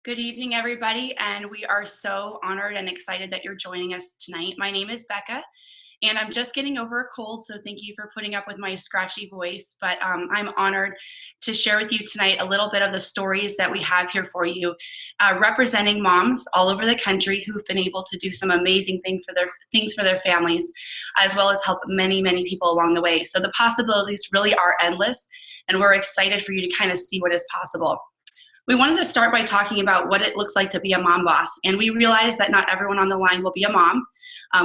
Good evening, everybody, and we are so honored and excited that you're joining us tonight. My name is Becca, and I'm just getting over a cold, so thank you for putting up with my scratchy voice, but I'm honored to share with you tonight a little bit of the stories that we have here for you, representing moms all over the country who've been able to do some amazing things for their families, as well as help many, many people along the way. So the possibilities really are endless, and we're excited for you to kind of see what is possible. We wanted to start by talking about what it looks like to be a mom boss. And we realize that not everyone on the line will be a mom.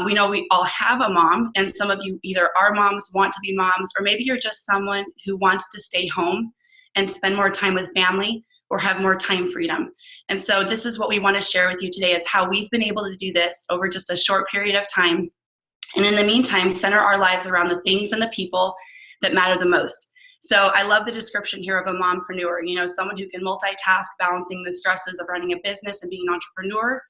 We know we all have a mom, and some of you either are moms, want to be moms, or maybe you're just someone who wants to stay home and spend more time with family or have more time freedom. And so this is what we want to share with you today, is how we've been able to do this over just a short period of time. And in the meantime, center our lives around the things and the people that matter the most. So I love the description here of a mompreneur, someone who can multitask, balancing the stresses of running a business and being an entrepreneur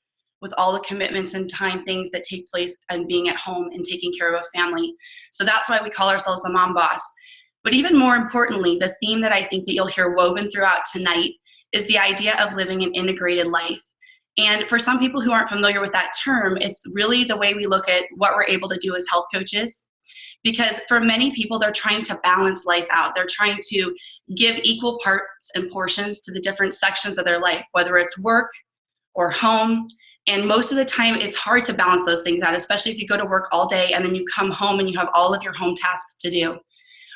with all the commitments and time things that take place and being at home and taking care of a family. So that's why we call ourselves the mom boss. But even more importantly, the theme that I think that you'll hear woven throughout tonight is the idea of living an integrated life. And for some people who aren't familiar with that term, it's really the way we look at what we're able to do as health coaches. Because for many people, they're trying to balance life out. They're trying to give equal parts and portions to the different sections of their life, whether it's work or home. And most of the time, it's hard to balance those things out, especially if you go to work all day and then you come home and you have all of your home tasks to do.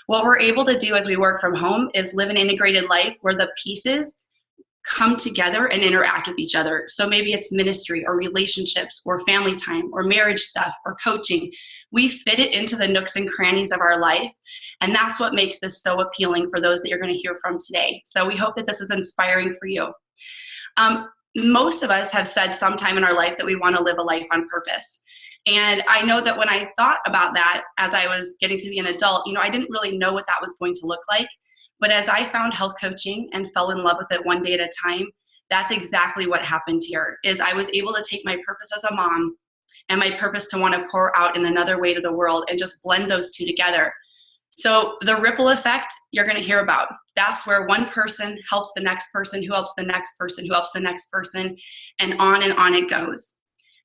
What we're able to do as we work from home is live an integrated life where the pieces come together and interact with each other. So maybe it's ministry or relationships or family time or marriage stuff or coaching. We fit it into the nooks and crannies of our life. And that's what makes this so appealing for those that you're going to hear from today. So we hope that this is inspiring for you. Most of us have said sometime in our life that we want to live a life on purpose. And I know that when I thought about that as I was getting to be an adult, I didn't really know what that was going to look like. But as I found health coaching and fell in love with it one day at a time, that's exactly what happened here, is I was able to take my purpose as a mom and my purpose to want to pour out in another way to the world and just blend those two together. So the ripple effect you're going to hear about, that's where one person helps the next person, who helps the next person, who helps the next person, and on it goes.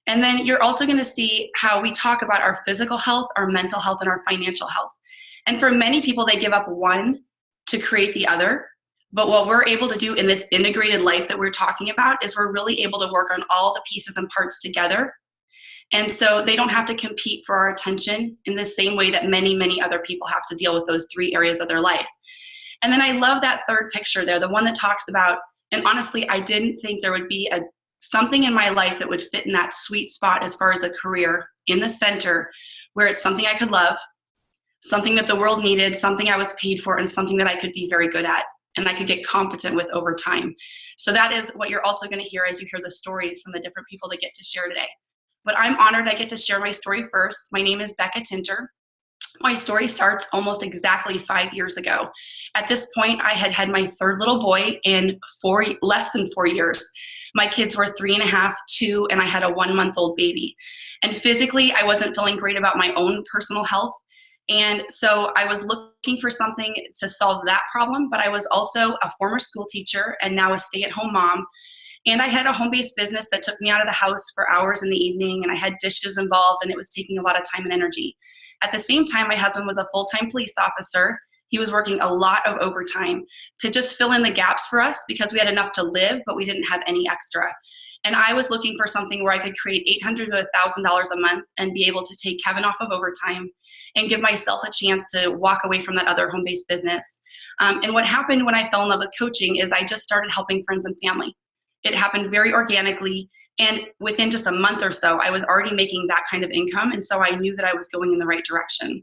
And then you're also going to see how we talk about our physical health, our mental health, and our financial health. And for many people, they give up one to create the other. But what we're able to do in this integrated life that we're talking about is we're really able to work on all the pieces and parts together. And so they don't have to compete for our attention in the same way that many, many other people have to deal with those three areas of their life. And then I love that third picture there, the one that talks about, and honestly, I didn't think there would be something in my life that would fit in that sweet spot as far as a career in the center, where it's something I could love, something that the world needed, something I was paid for, and something that I could be very good at and I could get competent with over time. So that is what you're also going to hear as you hear the stories from the different people that get to share today. But I'm honored I get to share my story first. My name is Becca Tinter. My story starts almost exactly 5 years ago. At this point, I had had my third little boy in less than 4 years. My kids were 3.5, 2, and I had a 1-month-old baby. And physically, I wasn't feeling great about my own personal health. And so I was looking for something to solve that problem, but I was also a former school teacher and now a stay-at-home mom. And I had a home-based business that took me out of the house for hours in the evening, and I had dishes involved, and it was taking a lot of time and energy. At the same time, my husband was a full-time police officer. He was working a lot of overtime to just fill in the gaps for us because we had enough to live, but we didn't have any extra. And I was looking for something where I could create $800 to $1,000 a month and be able to take Kevin off of overtime and give myself a chance to walk away from that other home-based business. And what happened when I fell in love with coaching is I just started helping friends and family. It happened very organically. And within just a month or so, I was already making that kind of income. And so I knew that I was going in the right direction.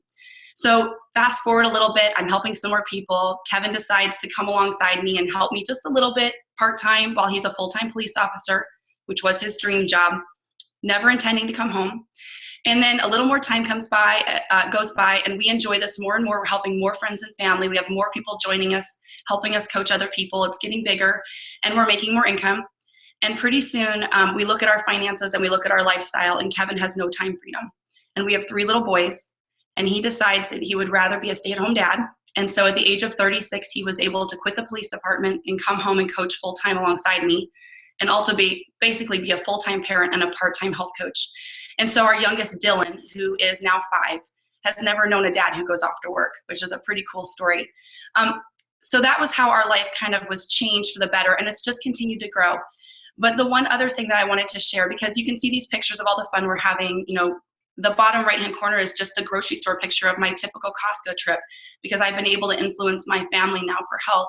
So fast forward a little bit, I'm helping some more people. Kevin decides to come alongside me and help me just a little bit part-time while he's a full-time police officer, which was his dream job, never intending to come home. And then a little more time goes by, and we enjoy this more and more. We're helping more friends and family. We have more people joining us, helping us coach other people. It's getting bigger, and we're making more income. And pretty soon, we look at our finances and we look at our lifestyle, and Kevin has no time freedom. And we have 3 little boys, and he decides that he would rather be a stay-at-home dad. And so at the age of 36, he was able to quit the police department and come home and coach full-time alongside me. and also basically be a full-time parent and a part-time health coach. And so our youngest, Dylan, who is now 5, has never known a dad who goes off to work, which is a pretty cool story. So that was how our life kind of was changed for the better, and it's just continued to grow. But the one other thing that I wanted to share, because you can see these pictures of all the fun we're having, the bottom right-hand corner is just the grocery store picture of my typical Costco trip, because I've been able to influence my family now for health.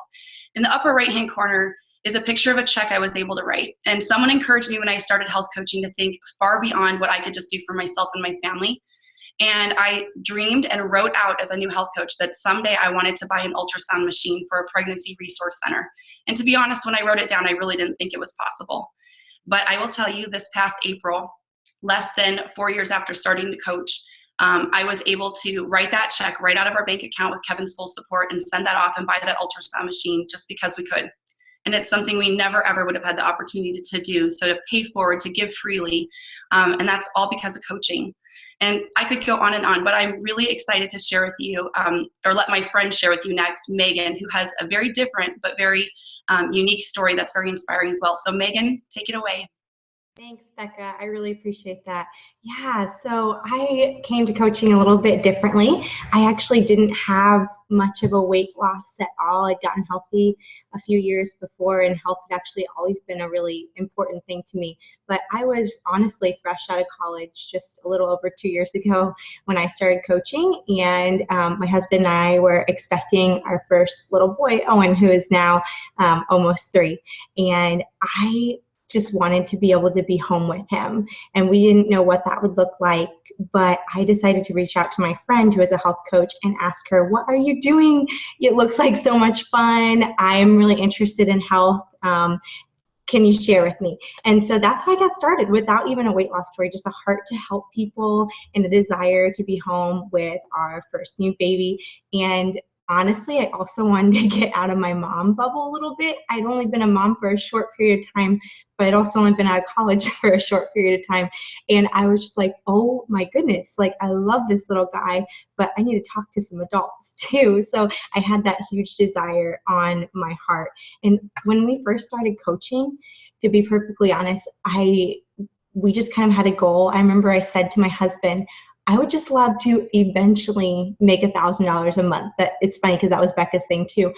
In the upper right-hand corner is a picture of a check I was able to write. And someone encouraged me when I started health coaching to think far beyond what I could just do for myself and my family. And I dreamed and wrote out as a new health coach that someday I wanted to buy an ultrasound machine for a pregnancy resource center. And to be honest, when I wrote it down, I really didn't think it was possible. But I will tell you, this past April, less than 4 years after starting to coach, I was able to write that check right out of our bank account with Kevin's full support and send that off and buy that ultrasound machine just because we could. And it's something we never, ever would have had the opportunity to do. So to pay forward, to give freely, and that's all because of coaching. And I could go on and on, but I'm really excited to share with you, or let my friend share with you next, Megan, who has a very different but very unique story that's very inspiring as well. So Megan, take it away. Thanks, Becca. I really appreciate that. Yeah, so I came to coaching a little bit differently. I actually didn't have much of a weight loss at all. I'd gotten healthy a few years before, and health had actually always been a really important thing to me. But I was honestly fresh out of college just a little over 2 years ago when I started coaching, and my husband and I were expecting our first little boy, Owen, who is now almost 3. And I just wanted to be able to be home with him. And we didn't know what that would look like, but I decided to reach out to my friend who is a health coach and ask her, what are you doing? It looks like so much fun. I'm really interested in health. Can you share with me? And so that's how I got started, without even a weight loss story, just a heart to help people and a desire to be home with our first new baby. And honestly, I also wanted to get out of my mom bubble a little bit. I'd only been a mom for a short period of time, but I'd also only been out of college for a short period of time. And I was just like, oh my goodness, like I love this little guy, but I need to talk to some adults too. So I had that huge desire on my heart. And when we first started coaching, to be perfectly honest, we just kind of had a goal. I remember I said to my husband, I would just love to eventually make $1,000 a month. It's funny because that was Becca's thing too.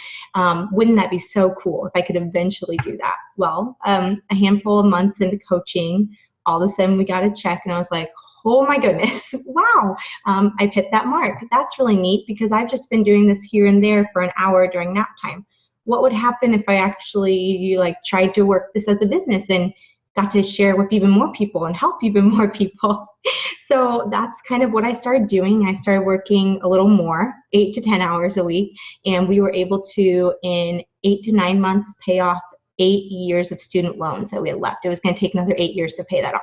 Wouldn't that be so cool if I could eventually do that? Well, a handful of months into coaching, all of a sudden we got a check and I was like, oh my goodness, wow, I've hit that mark. That's really neat because I've just been doing this here and there for an hour during nap time. What would happen if I actually tried to work this as a business and got to share with even more people and help even more people? So that's kind of what I started doing. I started working a little more, 8 to 10 hours a week, and we were able to, in 8 to 9 months, pay off 8 years of student loans that we had left. It was going to take another 8 years to pay that off.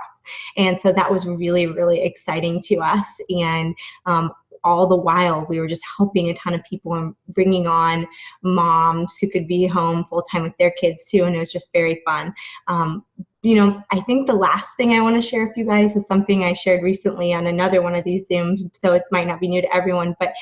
And so that was really, really exciting to us. And all the while, we were just helping a ton of people and bringing on moms who could be home full-time with their kids too, and it was just very fun. I think the last thing I want to share with you guys is something I shared recently on another one of these Zooms, so it might not be new to everyone, but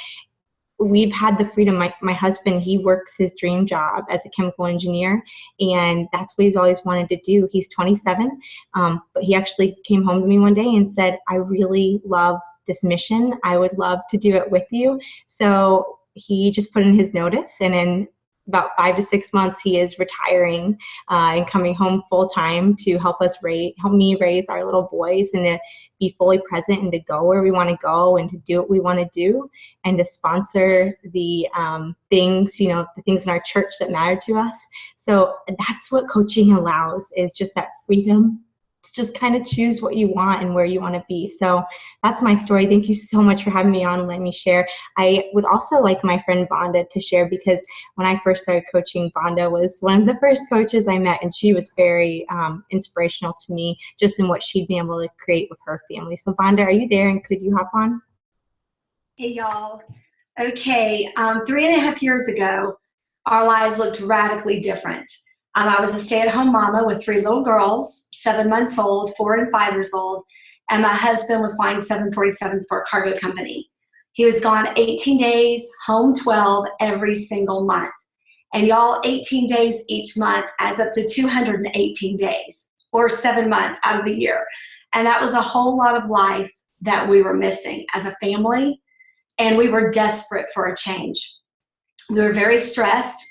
we've had the freedom. My husband, he works his dream job as a chemical engineer, and that's what he's always wanted to do. He's 27, but he actually came home to me one day and said, I really love this mission. I would love to do it with you. So he just put in his notice, and in about 5 to 6 months, he is retiring and coming home full time to help me raise our little boys and to be fully present and to go where we want to go and to do what we want to do and to sponsor the things, the things in our church that matter to us. So that's what coaching allows, is just that freedom to just kind of choose what you want and where you want to be. So that's my story. Thank you so much for having me on and letting me share. I would also like my friend Bonda to share, because when I first started coaching, Bonda was one of the first coaches I met, and she was very inspirational to me just in what she'd been able to create with her family. So Bonda, are you there, and could you hop on? Hey y'all. Okay, 3.5 years ago, our lives looked radically different. I was a stay-at-home mama with 3 little girls, 7 months old, 4 and 5 years old, and my husband was flying 747s for a cargo company. He was gone 18 days, home 12 every single month. And y'all, 18 days each month adds up to 218 days, or 7 months out of the year. And that was a whole lot of life that we were missing as a family, and we were desperate for a change. We were very stressed,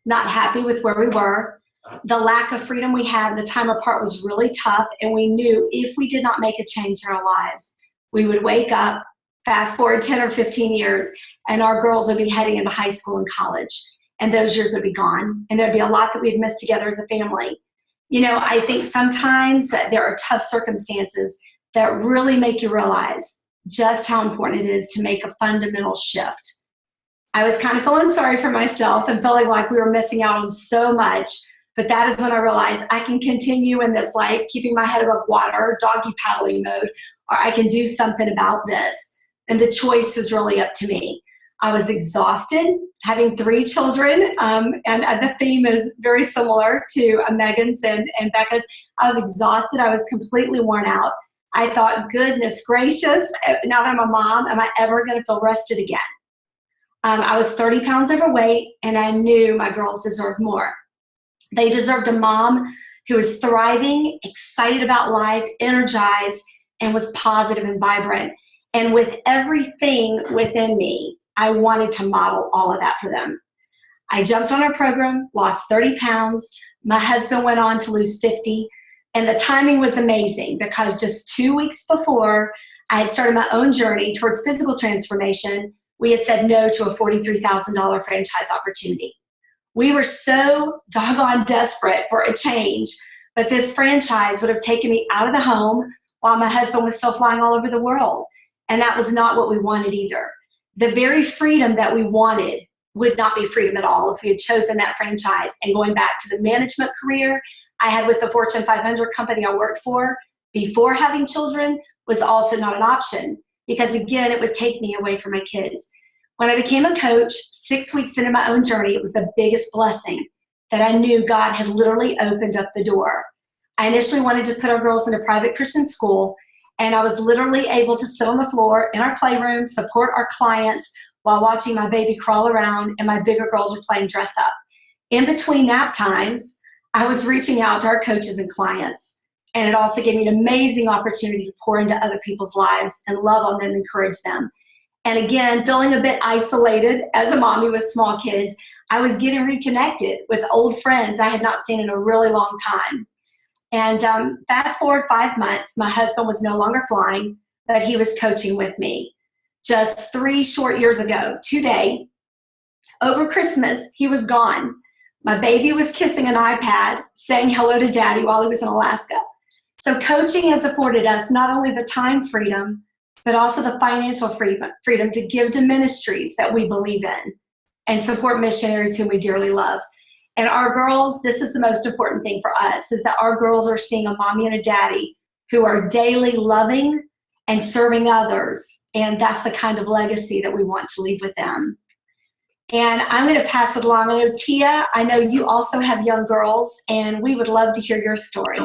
not happy with where we were. The lack of freedom we had, the time apart was really tough, and we knew if we did not make a change in our lives, we would wake up, fast forward 10 or 15 years, and our girls would be heading into high school and college, and those years would be gone, and there'd be a lot that we'd missed together as a family. You know, I think sometimes that there are tough circumstances that really make you realize just how important it is to make a fundamental shift. I was kind of feeling sorry for myself and feeling like we were missing out on so much, but that is when I realized I can continue in this, like, keeping my head above water, doggy paddling mode, or I can do something about this. And the choice was really up to me. I was exhausted, having 3 children, and the theme is very similar to Megan's and Becca's. I was exhausted. I was completely worn out. I thought, goodness gracious, now that I'm a mom, am I ever going to feel rested again? I was 30 pounds overweight, and I knew my girls deserved more. They deserved a mom who was thriving, excited about life, energized, and was positive and vibrant. And with everything within me, I wanted to model all of that for them. I jumped on our program, lost 30 pounds. My husband went on to lose 50. And the timing was amazing because just 2 weeks before I had started my own journey towards physical transformation, we had said no to a $43,000 franchise opportunity. We were so doggone desperate for a change, but this franchise would have taken me out of the home while my husband was still flying all over the world. And that was not what we wanted either. The very freedom that we wanted would not be freedom at all if we had chosen that franchise. And going back to the management career I had with the Fortune 500 company I worked for before having children was also not an option because, again, it would take me away from my kids. When I became a coach 6 weeks into my own journey, it was the biggest blessing that I knew God had literally opened up the door. I initially wanted to put our girls in a private Christian school, and I was literally able to sit on the floor in our playroom, support our clients while watching my baby crawl around and my bigger girls were playing dress up. In between nap times, I was reaching out to our coaches and clients, and it also gave me an amazing opportunity to pour into other people's lives and love on them and encourage them. And again, feeling a bit isolated as a mommy with small kids, I was getting reconnected with old friends I had not seen in a really long time. And fast forward 5 months, my husband was no longer flying, but he was coaching with me. Just 3 short years ago, today, over Christmas, he was gone. My baby was kissing an iPad, saying hello to daddy while he was in Alaska. So coaching has afforded us not only the time freedom, but also the financial freedom to give to ministries that we believe in and support missionaries whom we dearly love. And our girls, this is the most important thing for us, is that our girls are seeing a mommy and a daddy who are daily loving and serving others. And that's the kind of legacy that we want to leave with them. And I'm going to pass it along. I know, Tia, I know you also have young girls, and we would love to hear your story.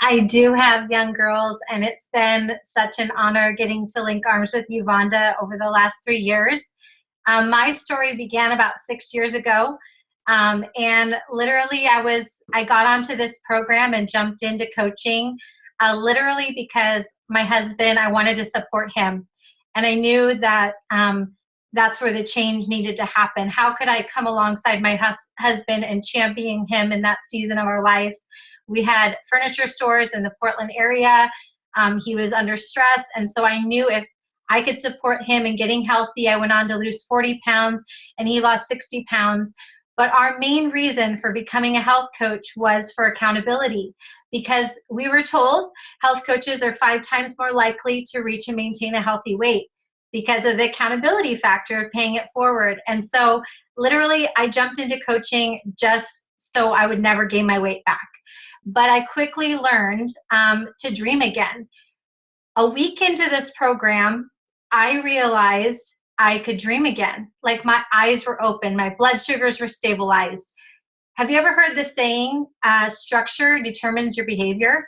I do have young girls, and it's been such an honor getting to link arms with you, Bonda, over the last 3 years. My story began about 6 years ago, and literally I got onto this program and jumped into coaching, literally because my husband, I wanted to support him, and I knew that that's where the change needed to happen. How could I come alongside my husband and champion him in that season of our life? We had furniture stores in the Portland area. He was under stress. And so I knew if I could support him in getting healthy, I went on to lose 40 pounds and he lost 60 pounds. But our main reason for becoming a health coach was for accountability, because we were told health coaches are 5 times more likely to reach and maintain a healthy weight because of the accountability factor of paying it forward. And so literally I jumped into coaching just so I would never gain my weight back. But I quickly learned to dream again. A week into this program, I realized I could dream again. Like my eyes were open, my blood sugars were stabilized. Have you ever heard the saying, structure determines your behavior?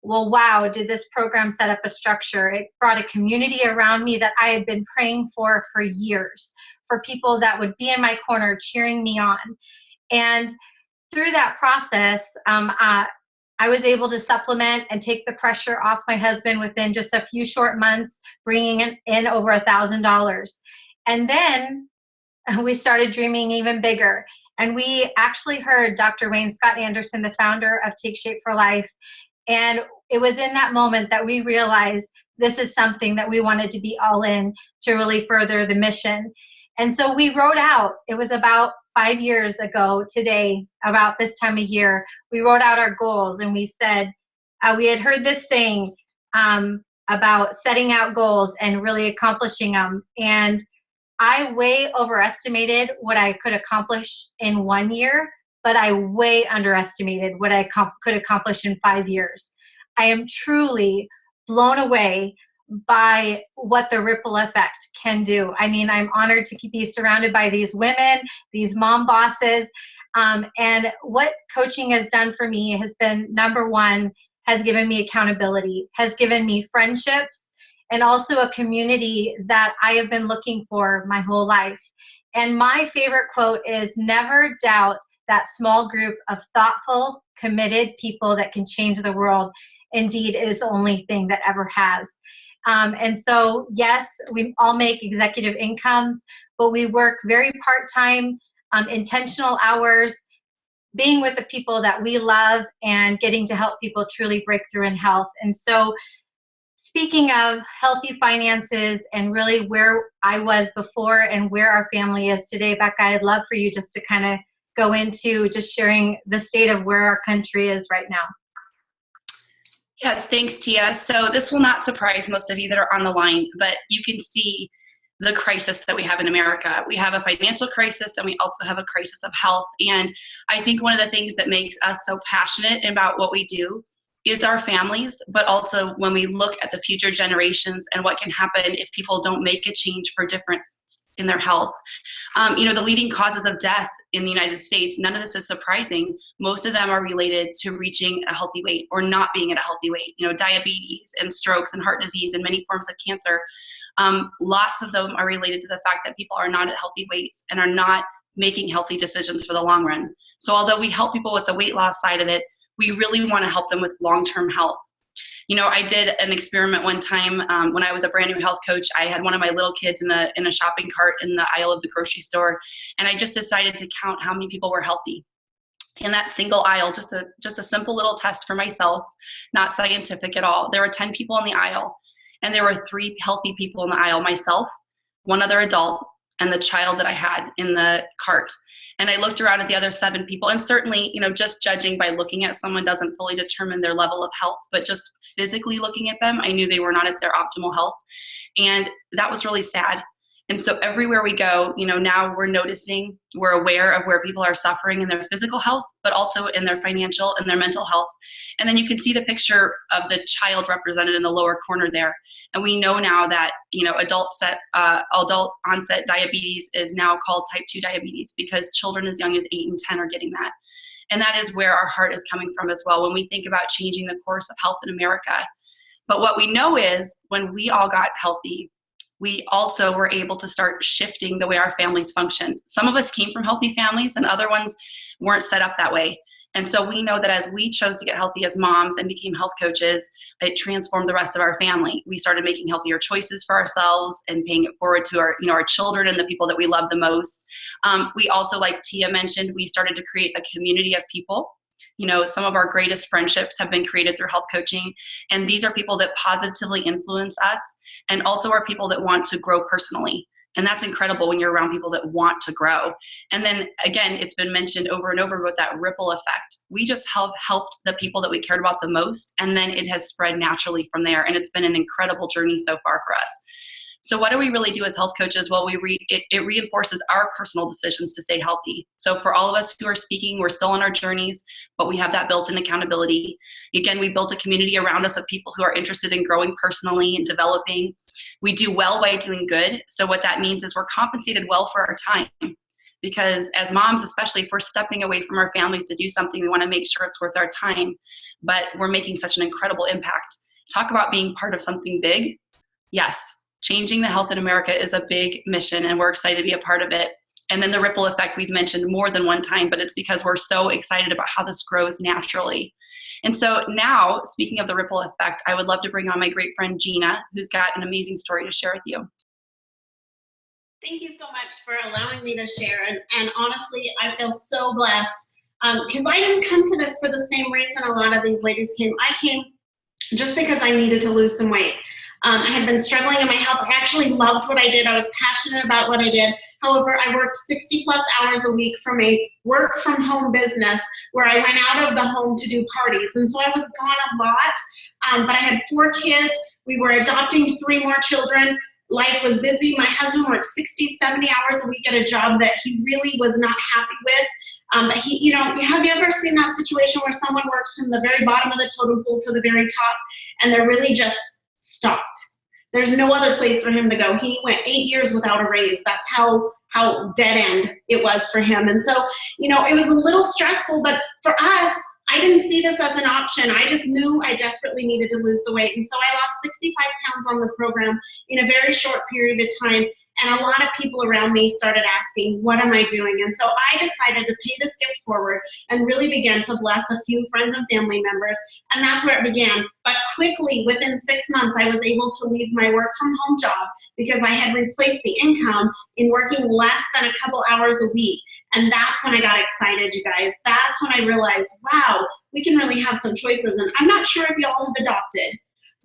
well, wow, did this program set up a structure? It brought a community around me that I had been praying for years, for people that would be in my corner cheering me on. And through that process, I was able to supplement and take the pressure off my husband within just a few short months, bringing in over $1,000. And then we started dreaming even bigger. And we actually heard Dr. Wayne Scott Anderson, the founder of Take Shape for Life. And it was in that moment that we realized this is something that we wanted to be all in to really further the mission. And so we wrote out, it was about 5 years ago today, about this time of year, we wrote out our goals, and we said, we had heard this saying about setting out goals and really accomplishing them. And I way overestimated what I could accomplish in 1 year, but I way underestimated what I could accomplish in 5 years. I am truly blown away by what the ripple effect can do. I mean, I'm honored to be surrounded by these women, these mom bosses. And what coaching has done for me has been, number one, has given me accountability, has given me friendships, and also a community that I have been looking for my whole life. And my favorite quote is, never doubt that small group of thoughtful, committed people that can change the world. Indeed, it is the only thing that ever has. And so, yes, we all make executive incomes, but we work very part-time, intentional hours, being with the people that we love and getting to help people truly break through in health. And so, speaking of healthy finances and really where I was before and where our family is today, Becca, I'd love for you just to kind of go into just sharing the state of where our country is right now. Yes, thanks, Tia. So this will not surprise most of you that are on the line, but you can see the crisis that we have in America. We have a financial crisis, and we also have a crisis of health. And I think one of the things that makes us so passionate about what we do is our families, but also when we look at the future generations and what can happen if people don't make a change for difference in their health. The leading causes of death in the United States, none of this is surprising. Most of them are related to reaching a healthy weight or not being at a healthy weight. Diabetes and strokes and heart disease and many forms of cancer. Lots of them are related to the fact that people are not at healthy weights and are not making healthy decisions for the long run. So although we help people with the weight loss side of it, we really want to help them with long-term health. I did an experiment one time when I was a brand new health coach. I had one of my little kids in a shopping cart in the aisle of the grocery store, and I just decided to count how many people were healthy in that single aisle. Just a simple little test for myself, not scientific at all. There were 10 people in the aisle, and there were 3 healthy people in the aisle: myself, one other adult, and the child that I had in the cart. And I looked around at the other 7 people, and certainly, just judging by looking at someone doesn't fully determine their level of health, but just physically looking at them, I knew they were not at their optimal health. And that was really sad. And so everywhere we go, now we're noticing, we're aware of where people are suffering in their physical health, but also in their financial and their mental health. And then you can see the picture of the child represented in the lower corner there. And we know now that, adult onset diabetes is now called type 2 diabetes because children as young as 8 and 10 are getting that. And that is where our heart is coming from as well when we think about changing the course of health in America. But what we know is when we all got healthy, we also were able to start shifting the way our families functioned. Some of us came from healthy families and other ones weren't set up that way. And so we know that as we chose to get healthy as moms and became health coaches, it transformed the rest of our family. We started making healthier choices for ourselves and paying it forward to our children and the people that we love the most. We also, like Tia mentioned, we started to create a community of people. Some of our greatest friendships have been created through health coaching. And these are people that positively influence us and also are people that want to grow personally. And that's incredible when you're around people that want to grow. And then again, it's been mentioned over and over about that ripple effect. We just helped the people that we cared about the most. And then it has spread naturally from there. And it's been an incredible journey so far for us. So what do we really do as health coaches? Well, it reinforces our personal decisions to stay healthy. So for all of us who are speaking, we're still on our journeys, but we have that built-in accountability. Again, we built a community around us of people who are interested in growing personally and developing. We do well by doing good. So what that means is we're compensated well for our time, because as moms, especially if we're stepping away from our families to do something, we want to make sure it's worth our time, but we're making such an incredible impact. Talk about being part of something big. Yes, changing the health in America is a big mission, and we're excited to be a part of it. And then the ripple effect we've mentioned more than one time, but it's because we're so excited about how this grows naturally. And so now, speaking of the ripple effect, I would love to bring on my great friend Gina, who's got an amazing story to share with you. Thank you so much for allowing me to share. And honestly, I feel so blessed because I didn't come to this for the same reason a lot of these ladies came. I came just because I needed to lose some weight. I had been struggling in my health. I actually loved what I did. I was passionate about what I did. However, I worked 60 plus hours a week from a work from home business where I went out of the home to do parties. And so I was gone a lot, but I had 4 kids. We were adopting 3 more children. Life was busy. My husband worked 60, 70 hours a week at a job that he really was not happy with. Have you ever seen that situation where someone works from the very bottom of the totem pole to the very top and they're really just stopped? There's no other place for him to go. He went 8 years without a raise. That's how dead end it was for him. And so, it was a little stressful, but for us, I didn't see this as an option. I just knew I desperately needed to lose the weight. And so I lost 65 pounds on the program in a very short period of time. And a lot of people around me started asking, what am I doing? And so I decided to pay this gift forward and really began to bless a few friends and family members. And that's where it began. But quickly, within 6 months, I was able to leave my work from home job because I had replaced the income in working less than a couple hours a week. And that's when I got excited, you guys. That's when I realized, wow, we can really have some choices. And I'm not sure if y'all have adopted,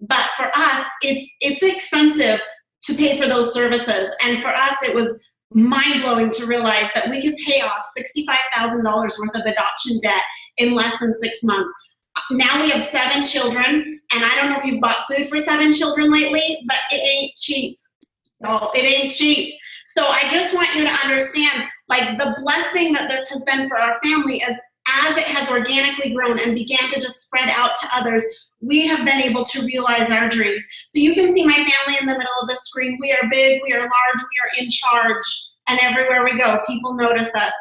but for us, it's expensive to pay for those services. And for us, it was mind-blowing to realize that we could pay off $65,000 worth of adoption debt in less than 6 months. Now we have 7 children, and I don't know if you've bought food for 7 children lately, but it ain't cheap. No, it ain't cheap. So I just want you to understand, like, the blessing that this has been for our family is as it has organically grown and began to just spread out to others, we have been able to realize our dreams. So you can see my family in the middle of the screen. We are big, we are large, we are in charge. And everywhere we go, people notice us.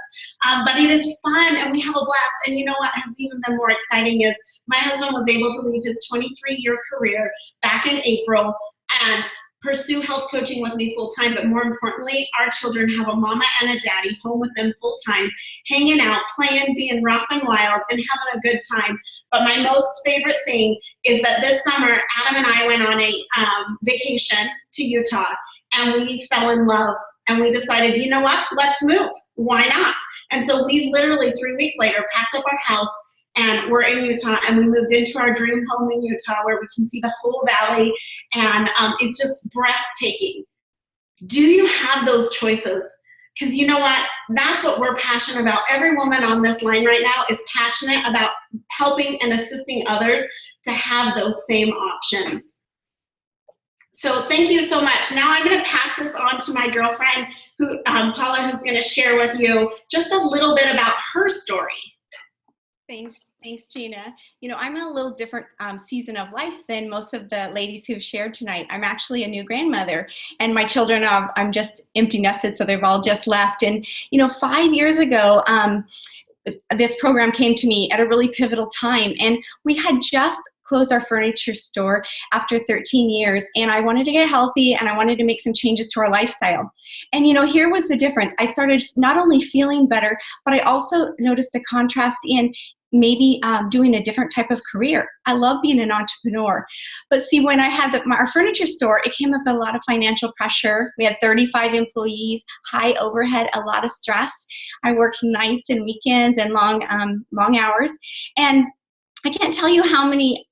But it is fun and we have a blast. And you know what has even been more exciting is my husband was able to leave his 23-year career back in April and pursue health coaching with me full time, but more importantly, our children have a mama and a daddy home with them full time, hanging out, playing, being rough and wild, and having a good time. But my most favorite thing is that this summer, Adam and I went on a vacation to Utah, and we fell in love, and we decided, you know what, let's move. Why not? And so we literally 3 weeks later packed up our house, and we're in Utah, and we moved into our dream home in Utah where we can see the whole valley, and it's just breathtaking. Do you have those choices? Because you know what? That's what we're passionate about. Every woman on this line right now is passionate about helping and assisting others to have those same options. So thank you so much. Now I'm going to pass this on to my girlfriend, Paula, who's going to share with you just a little bit about her story. Thanks, Gina. I'm in a little different season of life than most of the ladies who've shared tonight. I'm actually a new grandmother, and my children I'm just empty nested, so they've all just left. And 5 years ago, this program came to me at a really pivotal time, and we had just closed our furniture store after 13 years, and I wanted to get healthy and I wanted to make some changes to our lifestyle. And here was the difference. I started not only feeling better, but I also noticed a contrast in maybe doing a different type of career. I love being an entrepreneur. But see, when I had our furniture store, it came with a lot of financial pressure. We had 35 employees, high overhead, a lot of stress. I worked nights and weekends and long hours. And I can't tell you how many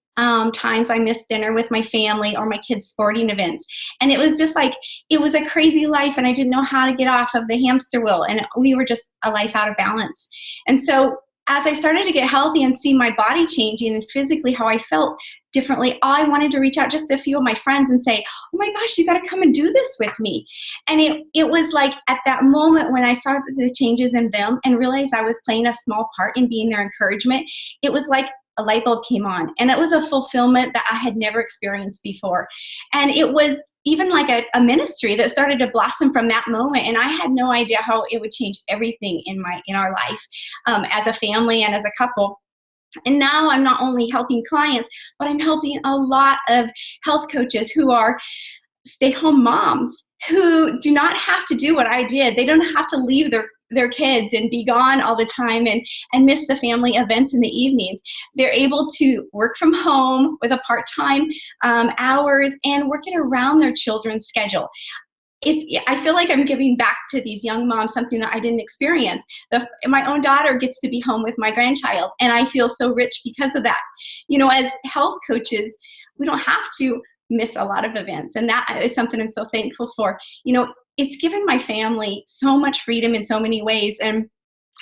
times I missed dinner with my family or my kids' sporting events. And it was just like, it was a crazy life, and I didn't know how to get off of the hamster wheel. And we were just a life out of balance. And so as I started to get healthy and see my body changing and physically how I felt differently, I wanted to reach out just to a few of my friends and say, oh my gosh, you got to come and do this with me. And it was like at that moment when I saw the changes in them and realized I was playing a small part in being their encouragement, it was like a light bulb came on, and it was a fulfillment that I had never experienced before. And it was even like a ministry that started to blossom from that moment. And I had no idea how it would change everything in our life as a family and as a couple. And now I'm not only helping clients, but I'm helping a lot of health coaches who are stay-home moms who do not have to do what I did. They don't have to leave their kids and be gone all the time and miss the family events in the evenings. They're able to work from home with a part-time hours and work it around their children's schedule. I feel like I'm giving back to these young moms something that I didn't experience. My own daughter gets to be home with my grandchild, and I feel so rich because of that. As health coaches, we don't have to miss a lot of events, and that is something I'm so thankful for. It's given my family so much freedom in so many ways, and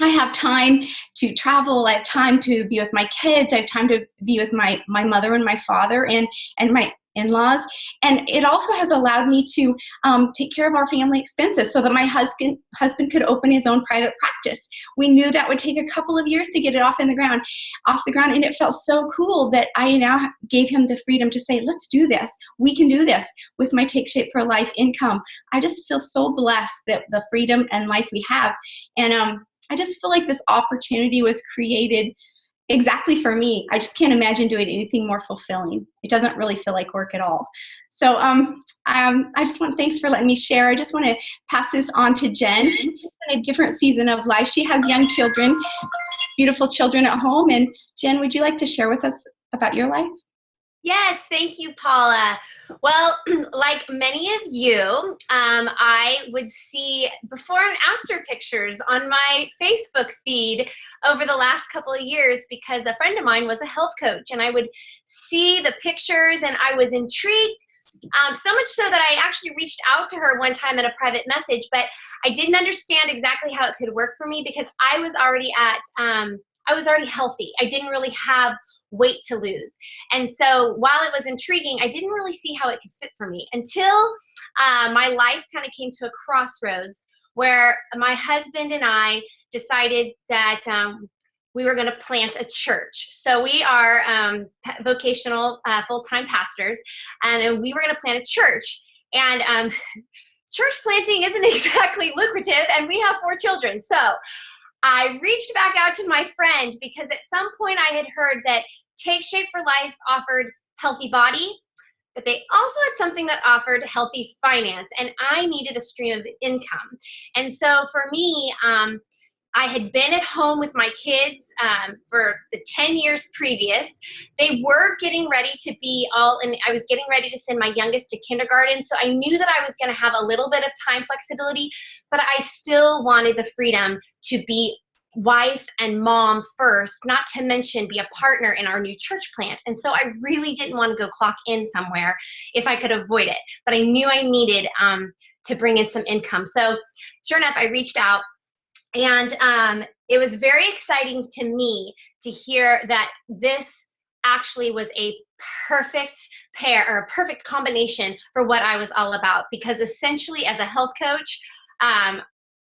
I have time to travel. I have time to be with my kids. I have time to be with my mother and my father and my in-laws. And it also has allowed me to take care of our family expenses so that my husband could open his own private practice. We knew that would take a couple of years to get it off the ground. And it felt so cool that I now gave him the freedom to say, let's do this. We can do this with my Take Shape for Life income. I just feel so blessed that the freedom and life we have. And I just feel like this opportunity was created exactly for me. I just can't imagine doing anything more fulfilling. It doesn't really feel like work at all. So thanks for letting me share. I just want to pass this on to Jen. She's in a different season of life. She has young children, beautiful children at home. And Jen, would you like to share with us about your life? Yes, thank you, Paula. Well, like many of you, I would see before and after pictures on my Facebook feed over the last couple of years because a friend of mine was a health coach, and I would see the pictures and I was intrigued, so much so that I actually reached out to her one time in a private message, but I didn't understand exactly how it could work for me because I was already healthy. I didn't really have weight to lose. And so while it was intriguing, I didn't really see how it could fit for me until my life kind of came to a crossroads where my husband and I decided that we were going to plant a church. So we are vocational full-time pastors, and we were going to plant a church. And church planting isn't exactly lucrative, and we have 4 children. So I reached back out to my friend because at some point I had heard that Take Shape for Life offered healthy body, but they also had something that offered healthy finance, and I needed a stream of income. And so for me, I had been at home with my kids for the 10 years previous. They were getting ready to be and I was getting ready to send my youngest to kindergarten. So I knew that I was going to have a little bit of time flexibility, but I still wanted the freedom to be wife and mom first, not to mention be a partner in our new church plant. And so I really didn't want to go clock in somewhere if I could avoid it, but I knew I needed to bring in some income. So sure enough, I reached out. And it was very exciting to me to hear that this actually was a perfect pair or a perfect combination for what I was all about. Because essentially as a health coach,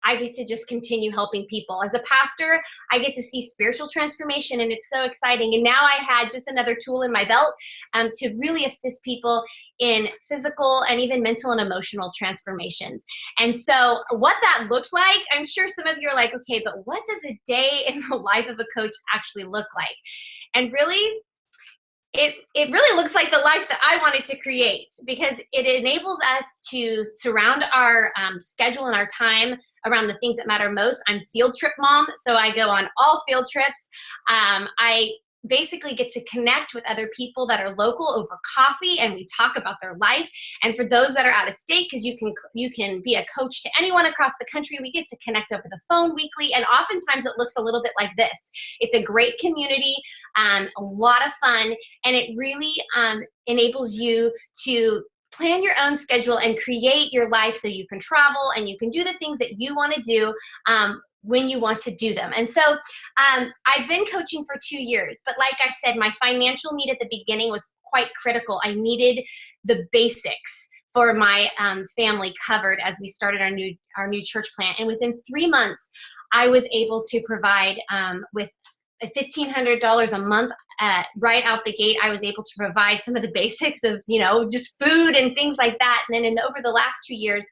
I get to just continue helping people. As a pastor, I get to see spiritual transformation, and it's so exciting. And now I had just another tool in my belt to really assist people in physical and even mental and emotional transformations. And so what that looked like, I'm sure some of you are like, okay, but what does a day in the life of a coach actually look like? And really, it really looks like the life that I wanted to create, because it enables us to surround our schedule and our time around the things that matter most. I'm field trip mom, so I go on all field trips. I basically get to connect with other people that are local over coffee, and we talk about their life. And for those that are out of state, because you can be a coach to anyone across the country, we get to connect over the phone weekly. And oftentimes it looks a little bit like this. It's a great community, a lot of fun, and it really enables you to plan your own schedule and create your life so you can travel and you can do the things that you want to do when you want to do them. And so I've been coaching for 2 years, but like I said, my financial need at the beginning was quite critical. I needed the basics for my family covered as we started our new church plant. And within 3 months, I was able to provide with $1,500 a month right out the gate. I was able to provide some of the basics of, just food and things like that. And then over the last 2 years,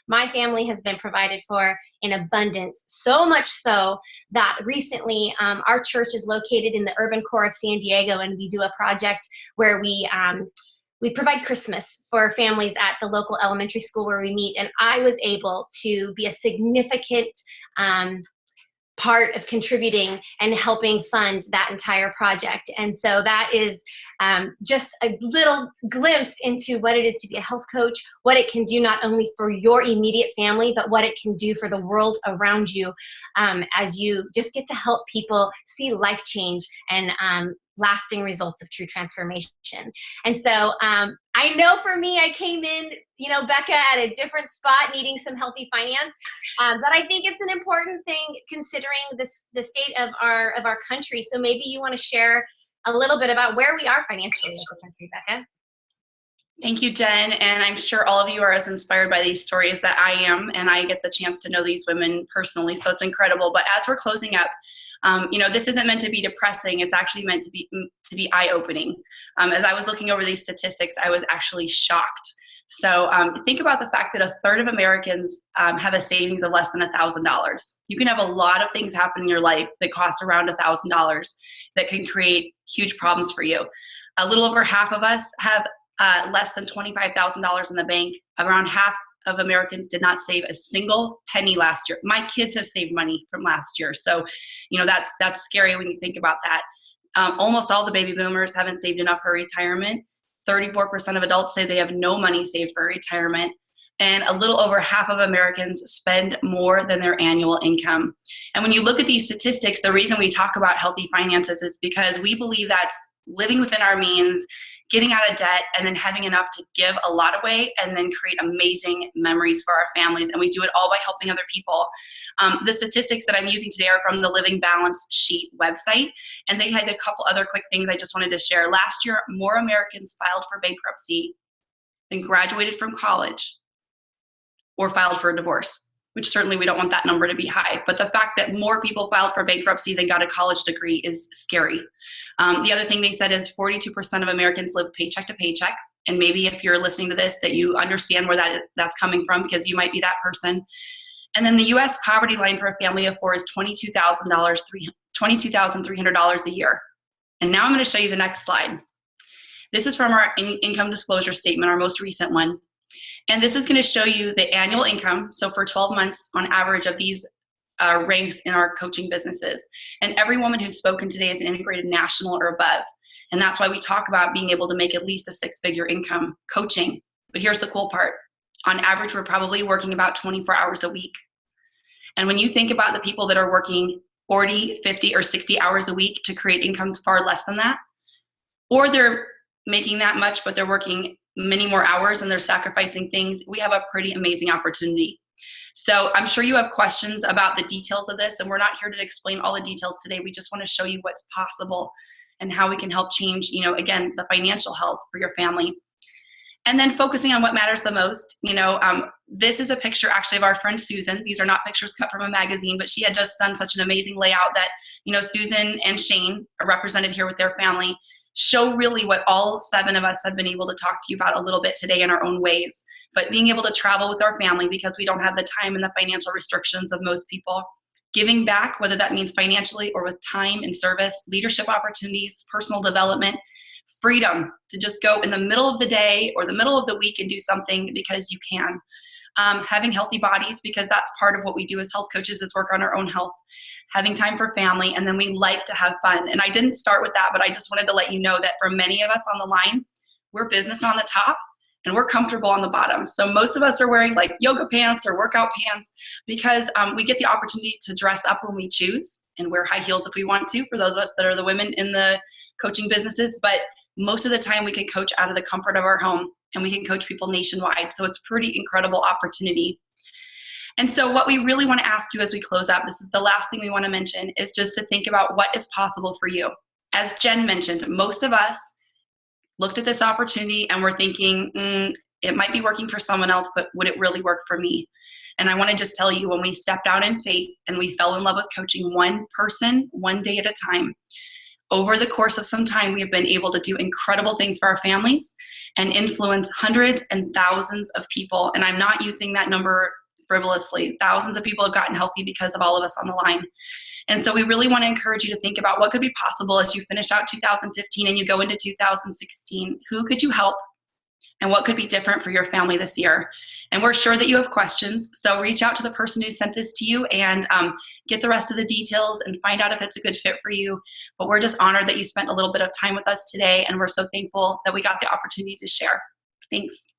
my family has been provided for in abundance, so much so that recently our church is located in the urban core of San Diego, and we do a project where we provide Christmas for families at the local elementary school where we meet. And I was able to be a significant part of contributing and helping fund that entire project. And so that is just a little glimpse into what it is to be a health coach, what it can do not only for your immediate family, but what it can do for the world around you as you just get to help people see life change and lasting results of true transformation. And so I know for me, I came in, Becca, at a different spot, needing some healthy finance. But I think it's an important thing considering the state of our country. So maybe you want to share a little bit about where we are financially as a country, Becca. Thank you, Jen. And I'm sure all of you are as inspired by these stories that I am, and I get the chance to know these women personally. So it's incredible. But as we're closing up, this isn't meant to be depressing. It's actually meant to be eye-opening. As I was looking over these statistics, I was actually shocked. So think about the fact that 1/3 of Americans have a savings of less than $1,000. You can have a lot of things happen in your life that cost around $1,000 that can create huge problems for you. A little over half of us have less than $25,000 in the bank. Around half of Americans did not save a single penny last year. My kids have saved money from last year. So, that's scary when you think about that. Almost all the baby boomers haven't saved enough for retirement. 34% of adults say they have no money saved for retirement. And a little over half of Americans spend more than their annual income. And when you look at these statistics, the reason we talk about healthy finances is because we believe that's living within our means, getting out of debt, and then having enough to give a lot away and then create amazing memories for our families. And we do it all by helping other people. The statistics that I'm using today are from the Living Balance Sheet website. And they had a couple other quick things I just wanted to share. Last year, more Americans filed for bankruptcy than graduated from college or filed for a divorce, which certainly we don't want that number to be high. But the fact that more people filed for bankruptcy than got a college degree is scary. The other thing they said is 42% of Americans live paycheck to paycheck. And maybe if you're listening to this, that you understand where that's coming from, because you might be that person. And then the U.S. poverty line for a family of 4 is $22,300 a year. And now I'm going to show you the next slide. This is from our income disclosure statement, our most recent one. And this is going to show you the annual income. So for 12 months on average of these ranks in our coaching businesses. And every woman who's spoken today is an integrated national or above. And that's why we talk about being able to make at least a 6-figure income coaching. But here's the cool part. On average, we're probably working about 24 hours a week. And when you think about the people that are working 40, 50, or 60 hours a week to create incomes far less than that, or they're making that much, but they're working many more hours and they're sacrificing things, we have a pretty amazing opportunity. So I'm sure you have questions about the details of this, and we're not here to explain all the details today. We just want to show you what's possible and how we can help change, again, the financial health for your family. And then focusing on what matters the most. This is a picture actually of our friend Susan. These are not pictures cut from a magazine, but she had just done such an amazing layout that, Susan and Shane are represented here with their family, show really what all 7 of us have been able to talk to you about a little bit today in our own ways. But being able to travel with our family because we don't have the time and the financial restrictions of most people. Giving back, whether that means financially or with time and service, leadership opportunities, personal development, freedom to just go in the middle of the day or the middle of the week and do something because you can. Having healthy bodies, because that's part of what we do as health coaches, is work on our own health. Having time for family, and then we like to have fun. And I didn't start with that, but I just wanted to let you know that for many of us on the line, we're business on the top and we're comfortable on the bottom. So most of us are wearing like yoga pants or workout pants because we get the opportunity to dress up when we choose and wear high heels if we want to, for those of us that are the women in the coaching businesses. But most of the time we can coach out of the comfort of our home, and we can coach people nationwide. So it's a pretty incredible opportunity. And so what we really want to ask you as we close up, this is the last thing we want to mention, is just to think about what is possible for you. As Jen mentioned, most of us looked at this opportunity and we're thinking, it might be working for someone else, but would it really work for me? And I want to just tell you, when we stepped out in faith and we fell in love with coaching one person, one day at a time, over the course of some time, we have been able to do incredible things for our families and influence hundreds and thousands of people. And I'm not using that number frivolously. Thousands of people have gotten healthy because of all of us on the line. And so we really want to encourage you to think about what could be possible as you finish out 2015 and you go into 2016. Who could you help? And what could be different for your family this year? And we're sure that you have questions, so reach out to the person who sent this to you and get the rest of the details and find out if it's a good fit for you. But we're just honored that you spent a little bit of time with us today, and we're so thankful that we got the opportunity to share. Thanks.